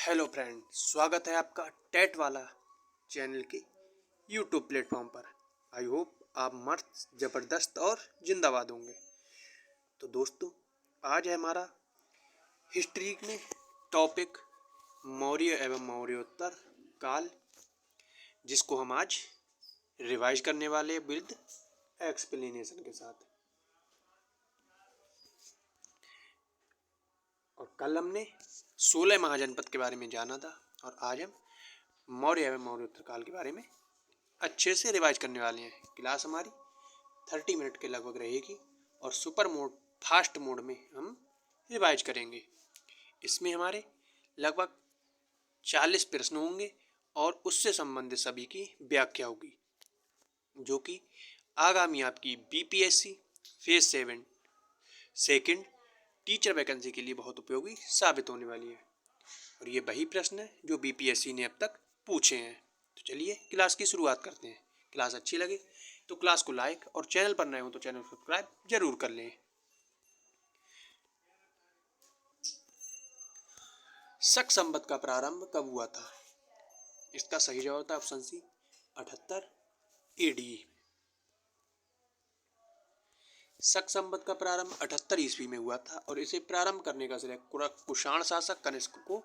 Hello friend, स्वागत है आपका टेट वाला चैनल के यूट्यूब प्लेटफॉर्म पर। आई होप आप मस्त ज़बरदस्त और जिंदाबाद होंगे। तो दोस्तों, आज है हमारा हिस्ट्री में टॉपिक मौर्य एवं मौर्योत्तर काल, जिसको हम आज रिवाइज करने वाले विद एक्सप्लेनेशन के साथ। और कल हमने 16 महाजनपद के बारे में जाना था और आज हम मौर्य एवं मौर्योत्तर काल के बारे में अच्छे से रिवाइज करने वाले हैं। क्लास हमारी 30 मिनट के लगभग रहेगी और सुपर मोड फास्ट मोड में हम रिवाइज करेंगे। इसमें हमारे लगभग 40 प्रश्न होंगे और उससे संबंधित सभी की व्याख्या होगी, जो कि आगामी आपकी BPSC phase 7 second teacher vacancy के लिए बहुत उपयोगी साबित होने वाली है। और ये वही प्रश्न है जो बीपीएससी ने अब तक पूछे हैं। तो चलिए क्लास की शुरुआत करते हैं। क्लास अच्छी लगे तो क्लास को लाइक और चैनल पर नए हो तो चैनल सब्सक्राइब जरूर कर लें। शक संवत का प्रारंभ कब हुआ था? इसका सही जवाब था ऑप्शन सी 78 एडी। शक संवत का प्रारंभ 78 ईस्वी में हुआ था और इसे प्रारंभ करने का श्रेय कुषाण शासक कनिष्क को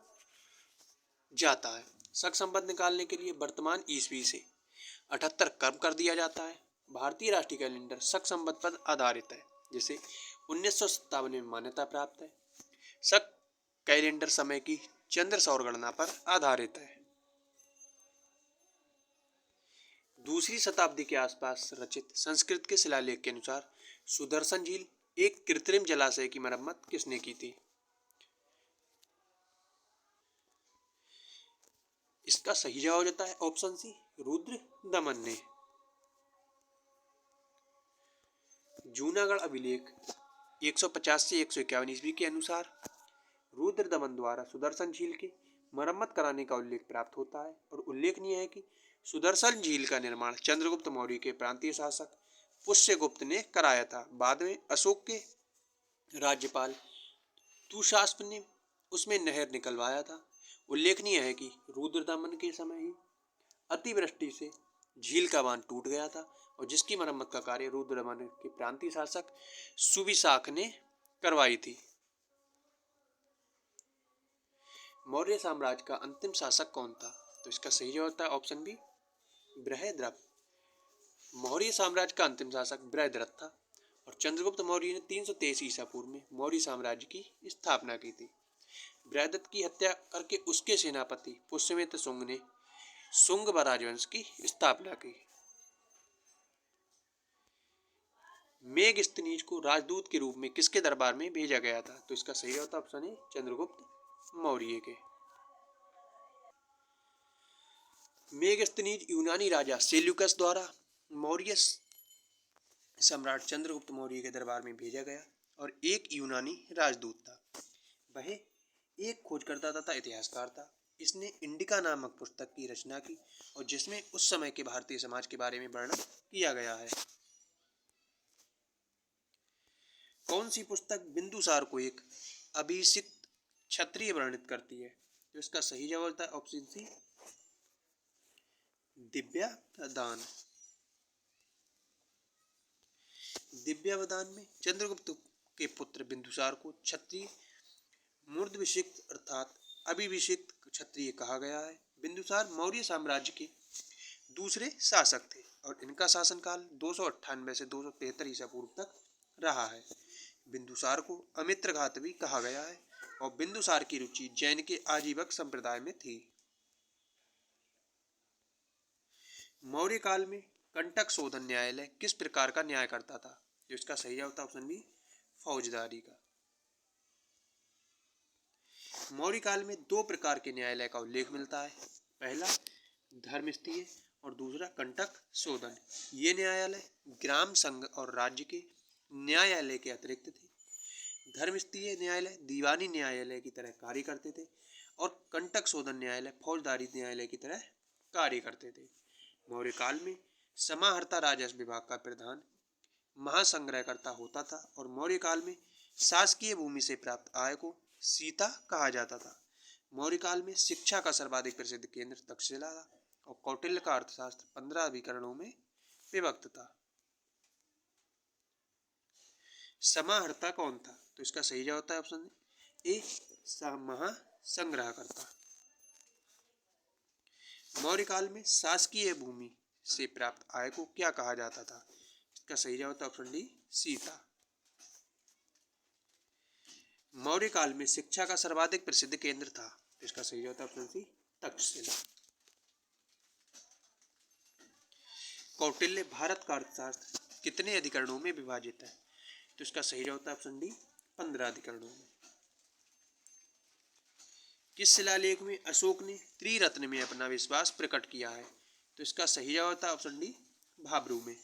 जाता है। शक संवत निकालने के लिए वर्तमान ईस्वी से 78 कम कर दिया जाता है। भारतीय राष्ट्रीय कैलेंडर शक संवत पर आधारित है, जिसे 1957 में मान्यता प्राप्त है। शक कैलेंडर समय की चंद्र सौर गणना पर आधारित है। दूसरी शताब्दी के आसपास रचित संस्कृत के शिलालेख के अनुसार सुदर्शन झील एक कृत्रिम जलाशय की मरम्मत किसने की थी? इसका सही जवाब होता है ऑप्शन सी रुद्र दमन ने। जूनागढ़ अभिलेख 150 से 151 ईस्वी के अनुसार रुद्र दमन द्वारा सुदर्शन झील के मरम्मत कराने का उल्लेख प्राप्त होता है और उल्लेखनीय है कि सुदर्शन झील का निर्माण चंद्रगुप्त मौर्य के प्रांतीय शासक पुष्यगुप्त ने कराया था। बाद में अशोक के राज्यपाल तुषास्प ने उसमें नहर निकलवाया था। उल्लेखनीय है कि रुद्र दमन के समय ही अतिवृष्टि से झील का बांध टूट गया था और जिसकी मरम्मत का कार्य रुद्र दमन के प्रांतीय शासक सुविशाख ने करवाई थी। मौर्य साम्राज्य का अंतिम शासक कौन था? तो इसका सही जवाब था ऑप्शन बी बृहद्रथ। मौर्य साम्राज्य का अंतिम शासक बृहद्रथ था और चंद्रगुप्त मौर्य ने 323 ईसा पूर्व में मौर्य साम्राज्य की स्थापना की थी। बृहद्रथ की हत्या करके उसके सेनापति पुष्यमित्र शुंग ने शुंग राजवंश की स्थापना की। मेगस्थनीज को राजदूत के रूप में किसके दरबार में भेजा गया था? तो इसका सही जवाब ऑप्शन है चंद्रगुप्त मौर्य के। मेगस्थनीज यूनानी राजा सेल्यूकस द्वारा मौर्य सम्राट चंद्रगुप्त मौर्य के दरबार में भेजा गया और एक यूनानी राजदूत था। वह एक खोजकर्ता तथा इतिहासकार था। इसने इंडिका नामक पुस्तक की रचना की और जिसमें उस समय के भारतीय समाज के बारे में वर्णन किया गया है। कौन सी पुस्तक बिंदुसार को एक अभिषिक्त क्षत्रिय वर्णित करती है? तो इसका सही जवाब था ऑप्शन सी दिव्यावदान। दिव्यावदान में चंद्रगुप्त के पुत्र बिंदुसार को क्षत्रिय मूर्धविषिक्त अर्थात अभिषिक्त क्षत्रिय कहा गया है। बिंदुसार मौर्य साम्राज्य के दूसरे शासक थे और इनका शासनकाल 298 से 273 ईसा पूर्व तक रहा है। बिंदुसार को अमित्रघात भी कहा गया है और बिंदुसार की रुचि जैन के आजीवक संप्रदाय में थी। मौर्य काल में कंटक शोधन न्यायालय किस प्रकार का न्याय करता था? जो इसका सही जवाब था ऑप्शन बी फौजदारी का। मौर्य काल में दो प्रकार के न्यायालय का उल्लेख मिलता है। पहला धर्मस्थीय और दूसरा कंटक शोधन। ये न्यायालय ग्राम संघ और राज्य के न्यायालय के अतिरिक्त थे। धर्मस्थीय न्यायालय दीवानी न्यायालय की तरह कार्य करते थे और कंटक शोधन न्यायालय फौजदारी न्यायालय की तरह कार्य करते थे। मौर्य काल में समाहर्ता राजस्व विभाग का प्रधान महासंग्रहकर्ता होता था और मौर्य काल में शासकीय भूमि से प्राप्त आय को सीता कहा जाता था। मौर्य काल में शिक्षा का सर्वाधिक प्रसिद्ध केंद्र तक्षशिला था और कौटिल्य का अर्थशास्त्र 15 अभिकरणों में विभक्त था। समाहर्ता कौन था? तो इसका सही जवाब होता है ऑप्शन ए महासंग्रहकर्ता। मौर्य काल में शासकीय भूमि से प्राप्त आय को क्या कहा जाता था? इसका सही जवाब होता है ऑप्शन डी सीता। मौर्य काल में शिक्षा का सर्वाधिक प्रसिद्ध केंद्र था। इसका सही जवाब होता है ऑप्शन सी तक्षशिला। कौटिल्य भारत का अर्थशास्त्र कितने अधिकरणों में विभाजित है? तो इसका सही जवाब होता है ऑप्शन डी 15 अधिकरणों में। किस शिलालेख में अशोक ने त्रिरत्न में अपना विश्वास प्रकट किया है? तो इसका सही जवाब होता है ऑप्शन डी भाब्रू में।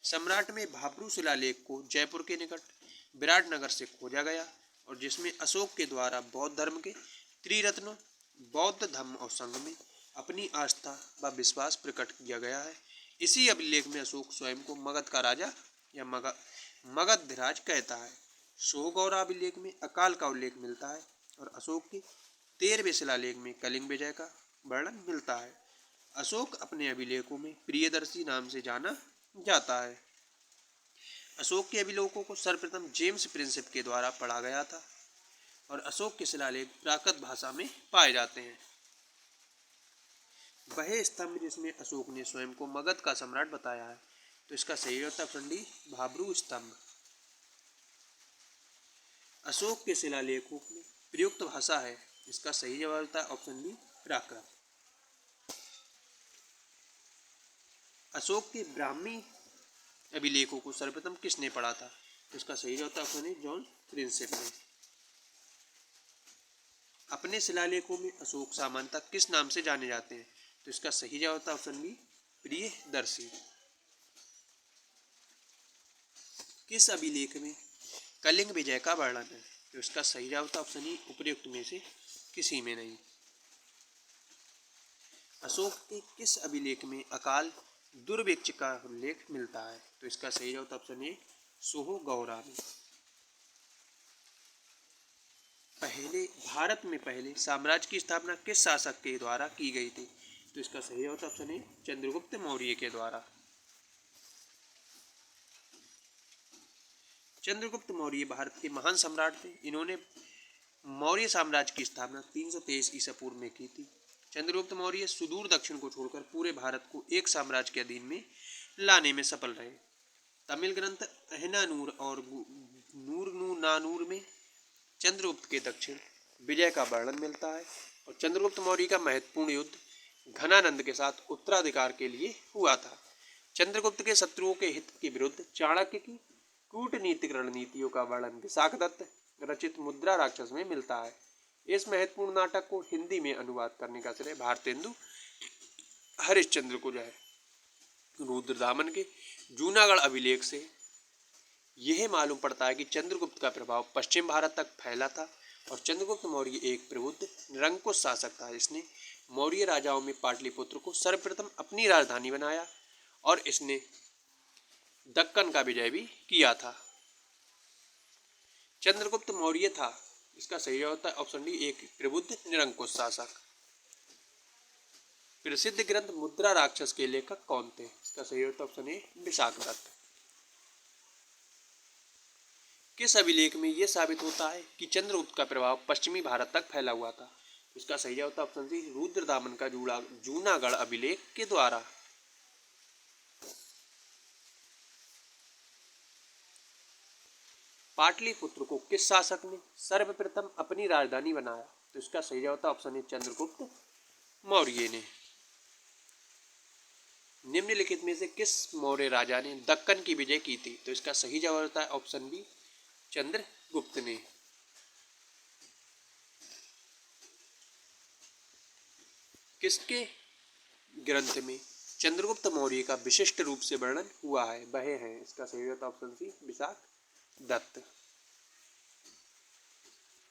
सम्राट में भाब्रू शिलालेख को जयपुर के निकट विराटनगर से खोजा गया और जिसमें अशोक के द्वारा बौद्ध धर्म के त्रिरत्नों बौद्ध धम्म और संघ में अपनी आस्था व विश्वास प्रकट किया गया है। इसी अभिलेख में अशोक स्वयं को मगध का राजा या मगधराज कहता है। सोहगौर अभिलेख में अकाल का उल्लेख मिलता है और अशोक के 13वें शिलालेख में कलिंग विजय का वर्णन मिलता है। अशोक अपने अभिलेखों में प्रियदर्शी नाम से जाना जाता है। अशोक के अभिलेखों को सर्वप्रथम जेम्स प्रिंसेप के द्वारा पढ़ा गया था और अशोक के शिलालेख प्राकृत भाषा में पाए जाते हैं। वह स्तंभ जिसमें अशोक ने स्वयं को मगध का सम्राट बताया है, तो इसका सही होता है ऑप्शन डी भाब्रू स्तंभ। अशोक के शिलालेखों में प्रयुक्त भाषा है, इसका सही जवाब होता है ऑप्शन डी प्राकृत। अशोक के ब्राह्मी अभिलेखों को सर्वप्रथम किसने पढ़ा था? तो इसका सही जवाब होता है ऑप्शन डी जॉन प्रिंसेप ने। अपने शिलालेखों में अशोक सामान्यतः किस नाम से जाने जाते हैं? तो इसका सही जवाब होता है ऑप्शन बी प्रियदर्शी। किस अभिलेख में कलिंग विजय का वर्णन है? तो इसका सही जवाब होता है ऑप्शन ई उपर्युक्त में से किसी में नहीं। अशोक के किस अभिलेख में अकाल दुर्भिक्ष का उल्लेख मिलता है? तो इसका सही जवाब होता है ऑप्शन ए सोहगौरा में। भारत में पहले साम्राज्य की स्थापना किस शासक के द्वारा की गई थी? तो इसका सही होता है ऑप्शन ए चंद्रगुप्त मौर्य के द्वारा। चंद्रगुप्त मौर्य भारत के महान सम्राट थे। इन्होंने मौर्य साम्राज्य की स्थापना 323 ईसा पूर्व में की थी। चंद्रगुप्त मौर्य सुदूर दक्षिण को छोड़कर पूरे भारत को एक साम्राज्य के अधीन में लाने में सफल रहे। तमिल ग्रंथ अहनानूर और नूरनानूर में चंद्रगुप्त के दक्षिण विजय का वर्णन मिलता है और चंद्रगुप्त मौर्य का महत्वपूर्ण युद्ध घनानंद के साथ उत्तराधिकार के लिए हुआ था। चंद्रगुप्त के शत्रुओं के हित के विरुद्ध चाणक्य की कूटनीतिक रणनीतियों का वर्णन विशाखदत्त रचित मुद्रा राक्षस में मिलता है। इस महत्वपूर्ण नाटक को हिंदी में अनुवाद करने का श्रेय भारतेंदु हरिश्चंद्र को जाए। रुद्रदामन के जूनागढ़ अभिलेख से यह मालूम पड़ता है कि चंद्रगुप्त का प्रभाव पश्चिम भारत तक फैला था और चंद्रगुप्त मौर्य एक प्रबुद्ध निरंकुश शासक था। इसने मौर्य राजाओं में पाटलिपुत्र को सर्वप्रथम अपनी राजधानी बनाया और इसने दक्कन का विजय भी किया था। चंद्रगुप्त मौर्य था, इसका सही होता है ऑप्शन डी एक प्रबुद्ध निरंकुश शासक। प्रसिद्ध ग्रंथ मुद्रा राक्षस के लेखक कौन थे? इसका सही होता है ऑप्शन ए विशाखदत्त। किस अभिलेख में यह साबित होता है कि चंद्रगुप्त का प्रभाव पश्चिमी भारत तक फैला हुआ था? इसका सही जवाब होता है ऑप्शन सी रुद्रदामन का जूनागढ़ अभिलेख के द्वारा। पाटलिपुत्र को किस शासक ने सर्वप्रथम अपनी राजधानी बनाया? तो इसका सही जवाब होता है ऑप्शन ए चंद्रगुप्त मौर्य ने। निम्नलिखित में से किस मौर्य राजा ने दक्कन की विजय की थी? तो इसका सही जवाब होता है ऑप्शन बी चंद्रगुप्त ने। किसके ग्रंथ में चंद्रगुप्त मौर्य का विशिष्ट रूप से वर्णन हुआ है? वह है, इसका सही होता है ऑप्शन सी विशाखदत्त।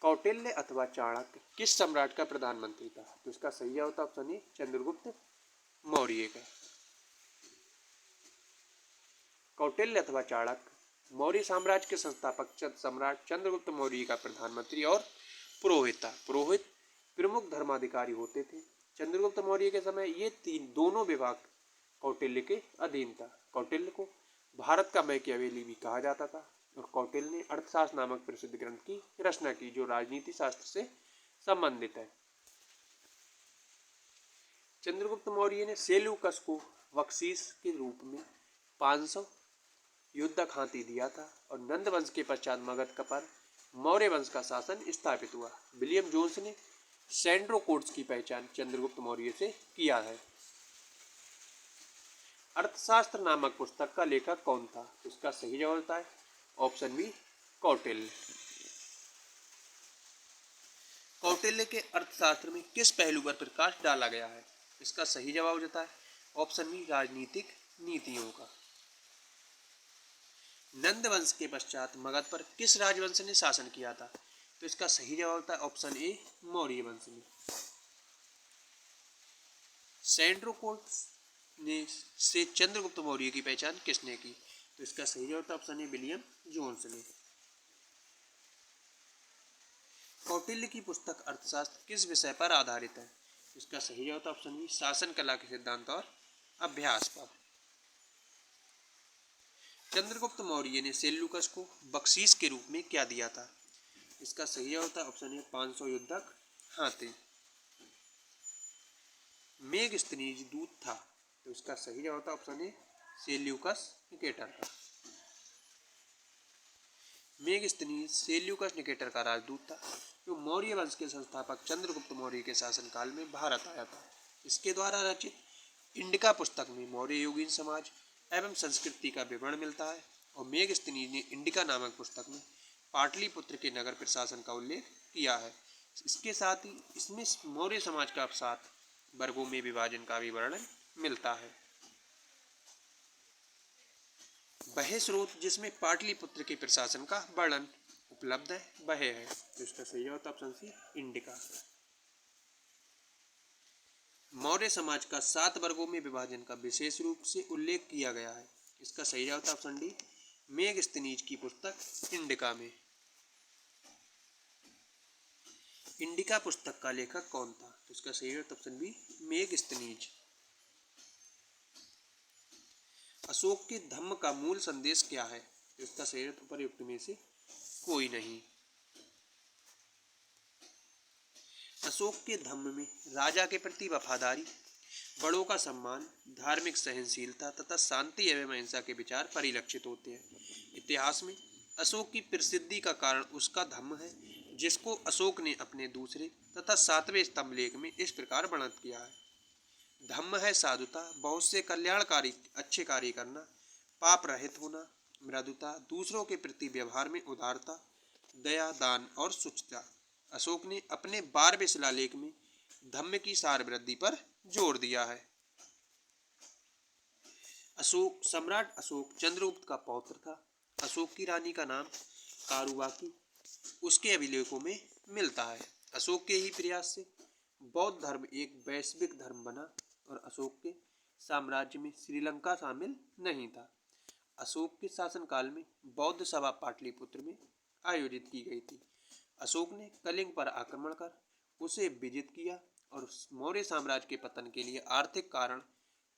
कौटिल्य अथवा चाणक्य किस सम्राट का प्रधानमंत्री था? तो इसका सही होता है ऑप्शन ए चंद्रगुप्त मौर्य का। कौटिल्य अथवा चाणक्य मौर्य साम्राज्य के संस्थापक सम्राट चंद्रगुप्त मौर्य का प्रधानमंत्री और पुरोहित था। पुरोहित प्रमुख धर्माधिकारी होते थे। चंद्रगुप्त मौर्य के समय ये दोनों विभाग कौटिल्य के अधीन था। कौटिल्य को भारत का मैकियावेली भी कहा जाता था और कौटिल्य ने अर्थशास्त्र नामक प्रसिद्ध ग्रंथ की रचना की जो राजनीति शास्त्र से संबंधित है। चंद्रगुप्त मौर्य ने सेल्यूकस को बख्शीश के रूप में 500 युद्धक हाथी दिया था और नंद वंश के पश्चात मगध पर मौर्य वंश का शासन स्थापित हुआ। विलियम जोन्स ने सैंड्रो कोड्स की पहचान चंद्रगुप्त मौर्य से किया है। अर्थशास्त्र नामक पुस्तक का लेखक कौन था? इसका सही जवाब होता है ऑप्शन बी कौटिल्य। कौटिल्य के अर्थशास्त्र में किस पहलू पर प्रकाश डाला गया है? इसका सही जवाब होता है ऑप्शन बी राजनीतिक नीतियों का। नंद वंश के पश्चात मगध पर किस राजवंश ने शासन किया था? तो इसका सही जवाब होता है ऑप्शन ए मौर्य वंश ने। सैंड्रो कोड्स ने से चंद्रगुप्त मौर्य की पहचान किसने की? तो इसका सही जवाब होता है ऑप्शन ए विलियम जोन्स ने। कौटिल्य की पुस्तक अर्थशास्त्र किस विषय पर आधारित है? इसका सही जवाब होता है ऑप्शन बी शासन कला के सिद्धांत और अभ्यास पर। चंद्रगुप्त मौर्य ने सेल्यूकस को बख्शीश के रूप में क्या दिया था? इसका सही जवाब होता है ऑप्शन ए 500 युद्धक हाथी। मेगस्थनीज दूत था, तो इसका सही जवाब होता है ऑप्शन ए सेल्यूकस निकेटर का। मेगस्थनीज सेल्यूकस निकेटर का राजदूत था जो मौर्य वंश के संस्थापक चंद्रगुप्त मौर्य के शासनकाल में भारत आया था। इसके द्वारा रचित इंडिका पुस्तक में मौर्य युगीन समाज एवं संस्कृति का विवरण मिलता है और मेगस्थनीज ने इंडिका नामक पुस्तक में पाटलिपुत्र के नगर प्रशासन का उल्लेख किया है। इसके साथ ही इसमें मौर्य समाज का 7 वर्गों में विभाजन का भी वर्णन मिलता है। वह स्रोत जिसमें पाटलिपुत्र के प्रशासन का वर्णन उपलब्ध है वह है, तो इसका सही जवाब है ऑप्शन सी इंडिका। मौर्य समाज का 7 वर्गों में विभाजन का विशेष रूप से उल्लेख किया गया है। इसका सही जवाब है ऑप्शन डी मेगस्थनीज की पुस्तक इंडिका में। इंडिका पुस्तक का लेखक कौन था? तो इसका सही जवाब ऑप्शन बी मेगस्थनीज। अशोक के धम्म का मूल संदेश क्या है? तो इसका सही जवाब उपयुक्त में से कोई नहीं। अशोक के धम्म में राजा के प्रति वफादारी, बड़ों का सम्मान, धार्मिक सहनशीलता तथा शांति एवं अहिंसा के विचार परिलक्षित होते हैं। इतिहास में अशोक की प्रसिद्धि का कारण उसका धम्म है जिसको अशोक ने अपने दूसरे तथा 7वें स्तंभ लेख में इस प्रकार वर्णित किया है। धम्म है साधुता, बहुत से कल्याणकारी अच्छे कार्य करना, पाप रहित होना, मृदुता, दूसरों के प्रति व्यवहार में उदारता, दया, दान और शुचिता। अशोक ने अपने 12वें शिलालेख में धम्म की सार वृद्धि पर जोर दिया है। अशोक सम्राट अशोक चंद्रगुप्त का पौत्र था। अशोक की रानी का नाम कारुबाकी उसके अभिलेखों में मिलता है। अशोक के ही प्रयास से बौद्ध धर्म एक वैश्विक धर्म बना और अशोक के साम्राज्य में श्रीलंका शामिल नहीं था। अशोक के शासनकाल में बौद्ध सभा पाटलिपुत्र में आयोजित की गई थी। अशोक ने कलिंग पर आक्रमण कर उसे विजित किया और मौर्य साम्राज्य के पतन के लिए आर्थिक कारण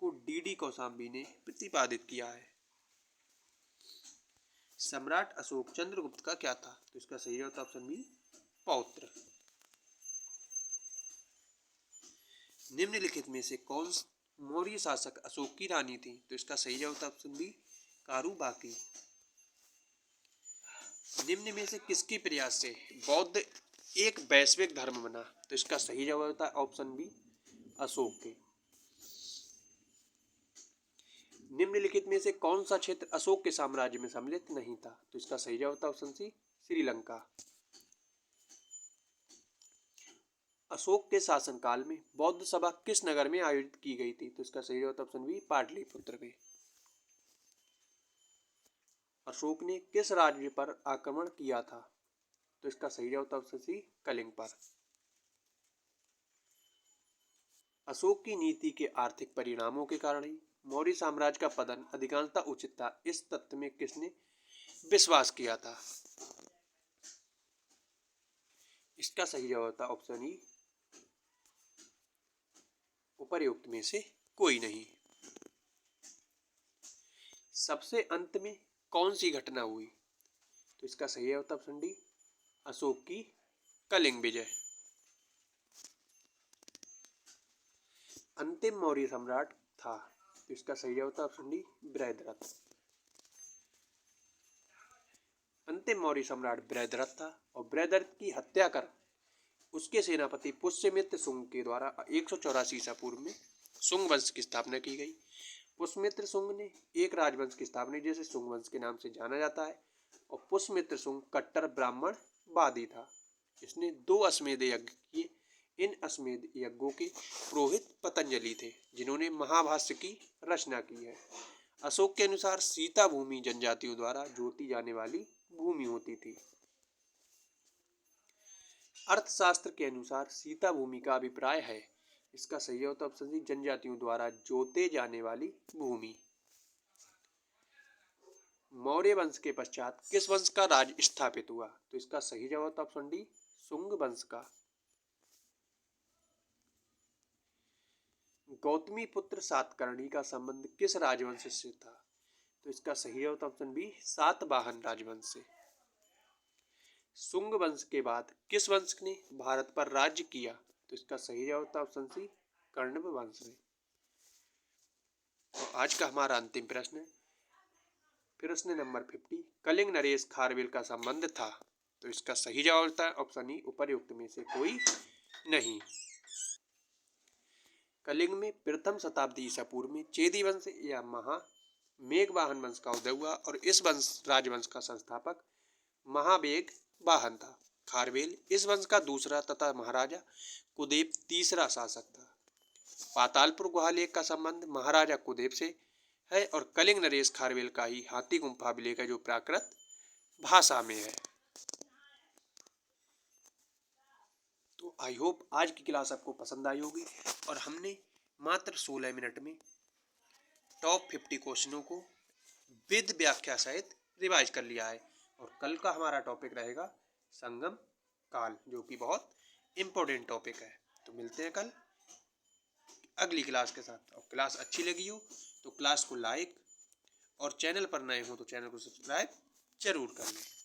को डीडी कौशाम्बी ने प्रतिपादित किया है। सम्राट अशोक चंद्रगुप्त का क्या था? तो इसका सही जवाब ऑप्शन बी पौत्र। निम्नलिखित में से कौन मौर्य शासक अशोक की रानी थी? तो इसका सही जवाब ऑप्शन बी कारुबाकी। निम्न में से किसके प्रयास से बौद्ध एक वैश्विक धर्म बना? तो इसका सही जवाब होता है ऑप्शन बी अशोक के। निम्नलिखित में से कौन सा क्षेत्र अशोक के साम्राज्य में सम्मिलित नहीं था? तो इसका सही जवाब होता है ऑप्शन सी श्रीलंका। अशोक के शासनकाल में बौद्ध सभा किस नगर में आयोजित की गई थी? तो इसका सही जवाब ऑप्शन बी पाटलिपुत्र में। अशोक ने किस राज्य पर आक्रमण किया था? तो इसका सही जवाब ऑप्शन सी कलिंग पर। अशोक की नीति के आर्थिक परिणामों के कारण ही मौर्य साम्राज्य का पतन अधिकांशतः उचित था, इस तथ्य में किसने विश्वास किया था? इसका सही जवाब होता ऑप्शन ई, उपर्युक्त में से कोई नहीं। सबसे अंत में कौन सी घटना हुई? तो इसका सही जवाब होता ऑप्शन डी, अशोक की कलिंग विजय। अंतिम मौर्य सम्राट था, तो इसका सही जवाब होता ऑप्शन डी, बृहद्रथ। अंतिम मौर्य सम्राट बृहद्रथ था और बृहद्रथ की हत्या कर उसके सेनापति पुष्यमित्र शुंग के द्वारा 184 ईसा पूर्व में शुंग वंश की स्थापना की गई। पुष्यमित्र शुंग ने एक राजवंश की स्थापना जिसे शुंग वंश के नाम से जाना जाता है और पुष्यमित्र शुंग कट्टर ब्राह्मणवादी था। इसने 2 अश्वमेध यज्ञ किए। इन अश्वमेध यज्ञों के पुरोहित पतंजलि थे जिन्होंने महाभाष्य की रचना की है। अशोक के अनुसार सीता भूमि जनजातियों द्वारा जोती जाने वाली भूमि होती थी। अर्थशास्त्र के अनुसार सीता भूमि का अभिप्राय है, इसका सही होता ऑप्शन सी, जनजातियों द्वारा जोते जाने वाली भूमि। मौर्य वंश के पश्चात किस वंश का राज स्थापित हुआ? तो इसका सही जवाब होता ऑप्शन डी, शुंग वंश का। गौतमी पुत्र सातकर्णी का संबंध किस राजवंश से था? तो इसका सही होता ऑप्शन बी, सातवाहन राजवंश से। शुंग वंश के बाद किस वंश ने भारत पर राज्य किया? तो इसका सही जवाब होता ऑप्शन सी, कर्णव वंश ने। तो आज का हमारा अंतिम प्रश्न है प्रश्न नंबर 50, कलिंग नरेश खारवेल का संबंध था? तो इसका सही जवाब होता है ऑप्शन ई, उपर्युक्त में से कोई नहीं। कलिंग में प्रथम शताब्दी ईसा पूर्व में चेदी वंश या मेघवाहन वंश का उदय हुआ और इस राजवंश का संस्थापक महावेग वाहन था। खारवेल इस वंश का दूसरा तथा महाराजा कुदेव तीसरा शासक था। पातालपुर गुहा लेख का संबंध महाराजा कुदेव से है और कलिंग नरेश खारवेल का ही हाथी गुम्फा अभिलेख है जो प्राकृत भाषा में है। तो आई होप आज की क्लास आपको पसंद आई होगी और हमने मात्र 16 मिनट में टॉप 50 क्वेश्चनों को विद व्याख्या सहित रिवाइज कर लिया है। और कल का हमारा टॉपिक रहेगा संगम काल, जो कि बहुत इम्पोर्टेंट टॉपिक है। तो मिलते हैं कल अगली क्लास के साथ। और क्लास अच्छी लगी हो तो क्लास को लाइक और चैनल पर नए हो तो चैनल को सब्सक्राइब जरूर कर लें।